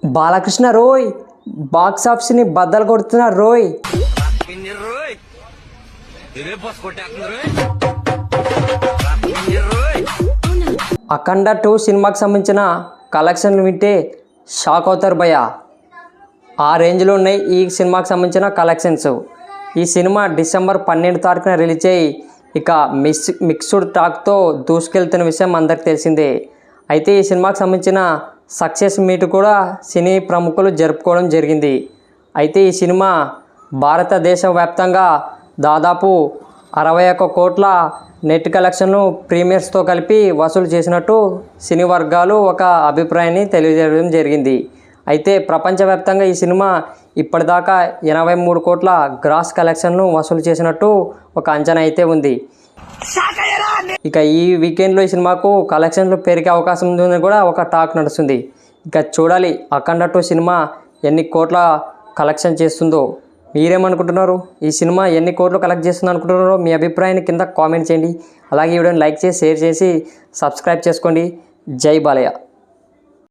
బాలకృష్ణ రోయ్ box ఆఫీస్ని బద్దలు కొడుతున్నారు రోయ్. అఖండ 2 సినిమాకి సంబంధించిన కలెక్షన్లు వింటే షాక్ అవుతారు భయ్య. ఆ రేంజ్లో ఉన్నాయి ఈ సినిమాకి సంబంధించిన కలెక్షన్స్. ఈ సినిమా డిసెంబర్ 12 తారీఖున రిలీజ్ అయ్యి ఇక మిక్స్డ్ టాక్తో దూసుకెళ్తున్న విషయం అందరికి తెలిసిందే. అయితే ఈ సినిమాకి సంబంధించిన సక్సెస్ మీట్ కూడా సినీ ప్రముఖులు జరుపుకోవడం జరిగింది. అయితే ఈ సినిమా భారతదేశ వ్యాప్తంగా దాదాపు 61 కోట్ల నెట్ కలెక్షన్ను ప్రీమియర్స్తో కలిపి వసూలు చేసినట్టు సినీ వర్గాలు ఒక అభిప్రాయాన్ని తెలియజేయడం జరిగింది. అయితే ప్రపంచవ్యాప్తంగా ఈ సినిమా ఇప్పటిదాకా 83 కోట్ల గ్రాస్ కలెక్షన్ను వసూలు చేసినట్టు ఒక అంచనా అయితే ఉంది. ఇక ఈ వీకెండ్లో ఈ సినిమాకు కలెక్షన్లు పెరిగే అవకాశం ఉందని కూడా ఒక టాక్ నడుస్తుంది. ఇక చూడాలి అఖండ 2 సినిమా ఎన్ని కోట్ల కలెక్షన్ చేస్తుందో. మీరేమనుకుంటున్నారు? ఈ సినిమా ఎన్ని కోట్లు కలెక్ట్ చేస్తుంది అనుకుంటున్నారో మీ అభిప్రాయాన్ని కింద కామెంట్ చేయండి. అలాగే ఈ వీడియోని లైక్ చేసి షేర్ చేసి సబ్స్క్రైబ్ చేసుకోండి. జై బాలయ్య.